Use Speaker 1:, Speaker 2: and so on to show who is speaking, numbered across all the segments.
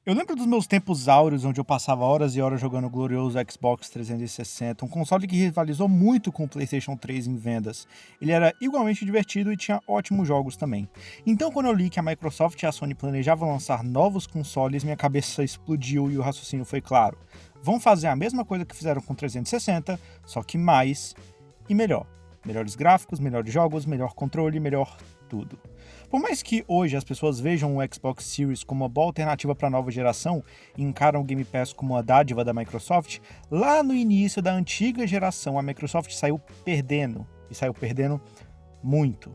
Speaker 1: Eu lembro dos meus tempos áureos, onde eu passava horas e horas jogando o glorioso Xbox 360, um console que rivalizou muito com o PlayStation 3 em vendas. Ele era igualmente divertido e tinha ótimos jogos também. Então, quando eu li que a Microsoft e a Sony planejavam lançar novos consoles, minha cabeça explodiu e o raciocínio foi claro. Vão fazer a mesma coisa que fizeram com o 360, só que mais e melhor. Melhores gráficos, melhores jogos, melhor controle, melhor tudo. Por mais que hoje as pessoas vejam o Xbox Series como uma boa alternativa para a nova geração e encaram o Game Pass como uma dádiva da Microsoft, lá no início da antiga geração a Microsoft saiu perdendo, e saiu perdendo muito.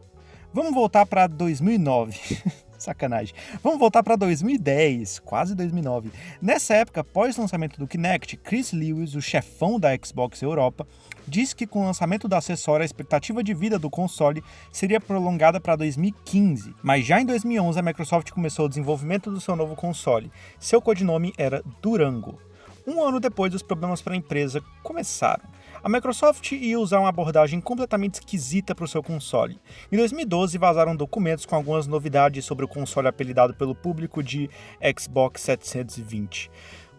Speaker 1: Vamos voltar para 2009. Sacanagem. Vamos voltar para 2010, quase 2009. Nessa época, pós-lançamento do Kinect, Chris Lewis, o chefão da Xbox Europa, disse que com o lançamento do acessório a expectativa de vida do console seria prolongada para 2015. Mas já em 2011 a Microsoft começou o desenvolvimento do seu novo console. Seu codinome era Durango. Um ano depois, os problemas para a empresa começaram. A Microsoft ia usar uma abordagem completamente esquisita para o seu console. Em 2012, vazaram documentos com algumas novidades sobre o console apelidado pelo público de Xbox 720.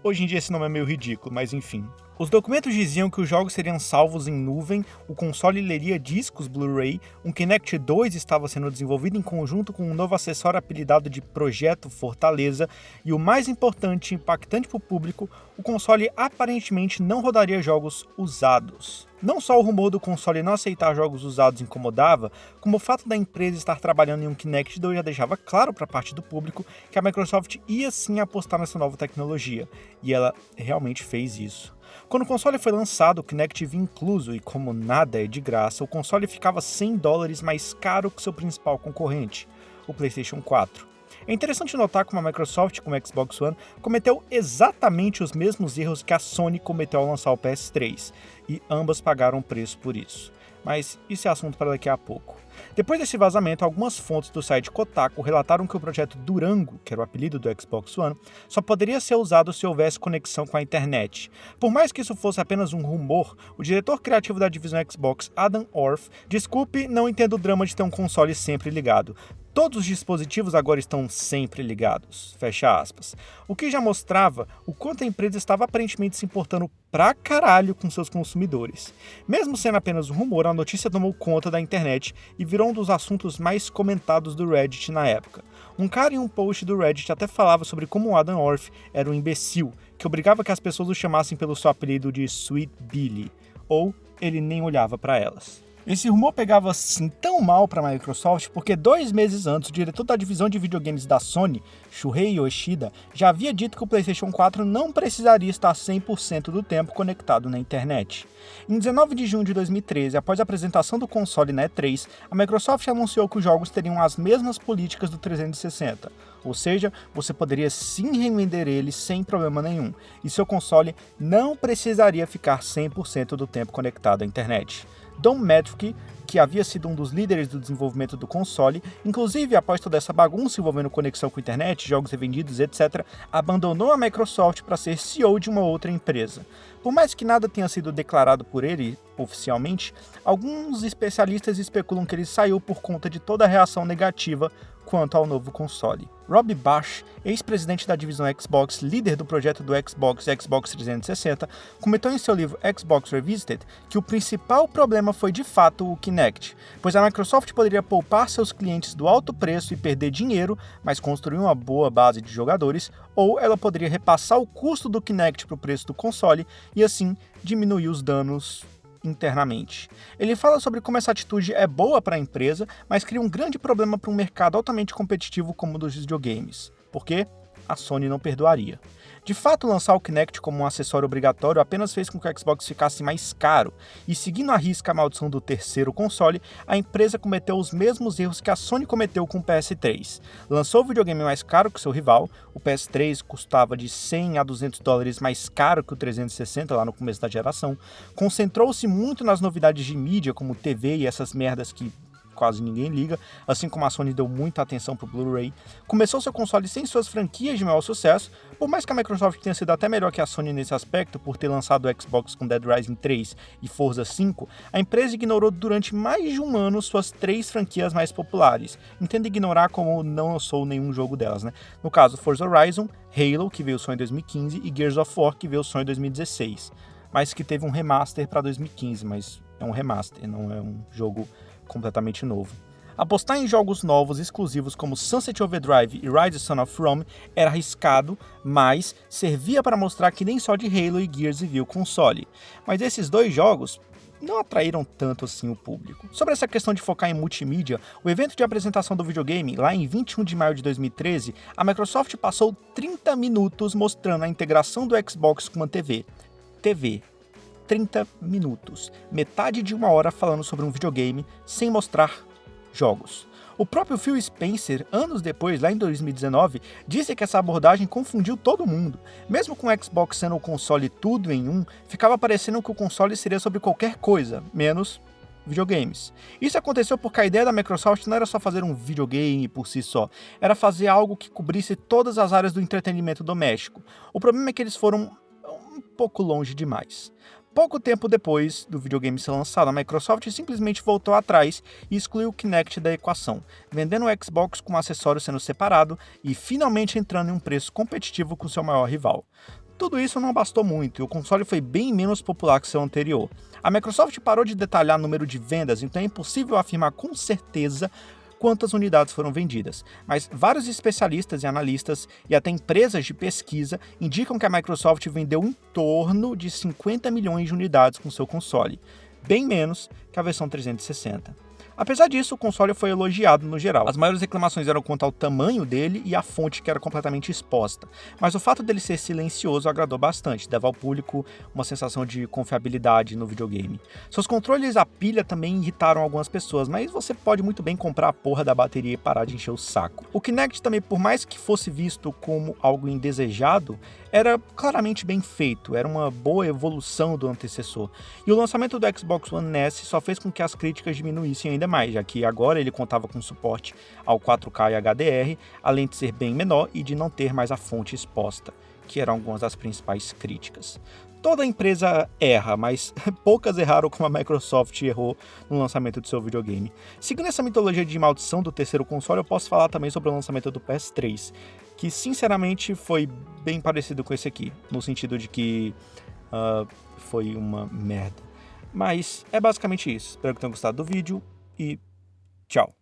Speaker 1: Hoje em dia esse nome é meio ridículo, mas enfim. Os documentos diziam que os jogos seriam salvos em nuvem, o console leria discos Blu-ray, um Kinect 2 estava sendo desenvolvido em conjunto com um novo acessório apelidado de Projeto Fortaleza, e o mais importante e impactante para o público, o console aparentemente não rodaria jogos usados. Não só o rumor do console não aceitar jogos usados incomodava, como o fato da empresa estar trabalhando em um Kinect 2 já deixava claro para parte do público que a Microsoft ia sim apostar nessa nova tecnologia, e ela realmente fez isso. Quando o console foi lançado, o Kinect vinha incluso e, como nada é de graça, o console ficava $100 mais caro que seu principal concorrente, o PlayStation 4. É interessante notar como a Microsoft, com o Xbox One, cometeu exatamente os mesmos erros que a Sony cometeu ao lançar o PS3, e ambas pagaram preço por isso. Mas isso é assunto para daqui a pouco. Depois desse vazamento, algumas fontes do site Kotaku relataram que o projeto Durango, que era o apelido do Xbox One, só poderia ser usado se houvesse conexão com a internet. Por mais que isso fosse apenas um rumor, o diretor criativo da divisão Xbox, Adam Orff, desculpe, não entendo o drama de ter um console sempre ligado. Todos os dispositivos agora estão sempre ligados, fecha aspas. O que já mostrava o quanto a empresa estava aparentemente se importando pra caralho com seus consumidores. Mesmo sendo apenas um rumor, a notícia tomou conta da internet e virou um dos assuntos mais comentados do Reddit na época. Um cara em um post do Reddit até falava sobre como o Adam Orff era um imbecil, que obrigava que as pessoas o chamassem pelo seu apelido de Sweet Billy, ou ele nem olhava para elas. Esse rumor pegava assim tão mal para a Microsoft porque 2 meses antes o diretor da divisão de videogames da Sony, Shuhei Yoshida, já havia dito que o PlayStation 4 não precisaria estar 100% do tempo conectado na internet. Em 19 de junho de 2013, após a apresentação do console na E3, a Microsoft anunciou que os jogos teriam as mesmas políticas do 360, ou seja, você poderia sim revender ele sem problema nenhum, e seu console não precisaria ficar 100% do tempo conectado à internet. Don Mattrick, que havia sido um dos líderes do desenvolvimento do console, inclusive após toda essa bagunça envolvendo conexão com a internet, jogos revendidos, etc., abandonou a Microsoft para ser CEO de uma outra empresa. Por mais que nada tenha sido declarado por ele oficialmente, alguns especialistas especulam que ele saiu por conta de toda a reação negativa quanto ao novo console. Rob Bash, ex-presidente da divisão Xbox, líder do projeto do Xbox 360, comentou em seu livro Xbox Revisited que o principal problema foi de fato o Kinect, pois a Microsoft poderia poupar seus clientes do alto preço e perder dinheiro, mas construir uma boa base de jogadores, ou ela poderia repassar o custo do Kinect para o preço do console e assim diminuir os danos internamente. Ele fala sobre como essa atitude é boa para a empresa, mas cria um grande problema para um mercado altamente competitivo como o dos videogames, porque a Sony não perdoaria. De fato, lançar o Kinect como um acessório obrigatório apenas fez com que o Xbox ficasse mais caro, e seguindo à risca a maldição do terceiro console, a empresa cometeu os mesmos erros que a Sony cometeu com o PS3. Lançou o videogame mais caro que seu rival, o PS3 custava de $100 a $200 mais caro que o 360 lá no começo da geração, concentrou-se muito nas novidades de mídia como TV e essas merdas que quase ninguém liga, assim como a Sony deu muita atenção pro Blu-ray. Começou seu console sem suas franquias de maior sucesso, por mais que a Microsoft tenha sido até melhor que a Sony nesse aspecto, por ter lançado o Xbox com Dead Rising 3 e Forza 5, a empresa ignorou durante mais de um ano suas 3 franquias mais populares. Entenda ignorar como não sou nenhum jogo delas, né? No caso, Forza Horizon, Halo, que veio só em 2015, e Gears of War, que veio só em 2016. Mas que teve um remaster para 2015, mas é um remaster, não é um jogo completamente novo. Apostar em jogos novos exclusivos como Sunset Overdrive e Rise Son of Rome era arriscado, mas servia para mostrar que nem só de Halo e Gears vivia o console. Mas esses 2 jogos não atraíram tanto assim o público. Sobre essa questão de focar em multimídia, o evento de apresentação do videogame, lá em 21 de maio de 2013, a Microsoft passou 30 minutos mostrando a integração do Xbox com uma TV. 30 minutos. Metade de uma hora falando sobre um videogame, sem mostrar jogos. O próprio Phil Spencer, anos depois, lá em 2019, disse que essa abordagem confundiu todo mundo. Mesmo com o Xbox sendo o console tudo em um, ficava parecendo que o console seria sobre qualquer coisa, menos videogames. Isso aconteceu porque a ideia da Microsoft não era só fazer um videogame por si só, era fazer algo que cobrisse todas as áreas do entretenimento doméstico. O problema é que eles foram um pouco longe demais. Pouco tempo depois do videogame ser lançado, a Microsoft simplesmente voltou atrás e excluiu o Kinect da equação, vendendo o Xbox com o acessório sendo separado e finalmente entrando em um preço competitivo com seu maior rival. Tudo isso não bastou muito e o console foi bem menos popular que seu anterior. A Microsoft parou de detalhar o número de vendas, então é impossível afirmar com certeza quantas unidades foram vendidas, mas vários especialistas e analistas e até empresas de pesquisa indicam que a Microsoft vendeu em torno de 50 milhões de unidades com seu console, bem menos que a versão 360. Apesar disso, o console foi elogiado no geral. As maiores reclamações eram quanto ao tamanho dele e à fonte que era completamente exposta, mas o fato dele ser silencioso agradou bastante, dava ao público uma sensação de confiabilidade no videogame. Seus controles a pilha também irritaram algumas pessoas, mas você pode muito bem comprar a porra da bateria e parar de encher o saco. O Kinect também, por mais que fosse visto como algo indesejado, era claramente bem feito, era uma boa evolução do antecessor. E o lançamento do Xbox One S só fez com que as críticas diminuíssem ainda mais, já que agora ele contava com suporte ao 4K e HDR, além de ser bem menor e de não ter mais a fonte exposta, que eram algumas das principais críticas. Toda empresa erra, mas poucas erraram como a Microsoft errou no lançamento do seu videogame. Seguindo essa mitologia de maldição do terceiro console, eu posso falar também sobre o lançamento do PS3, que sinceramente foi bem parecido com esse aqui, no sentido de que foi uma merda. Mas é basicamente isso. Espero que tenham gostado do vídeo e tchau.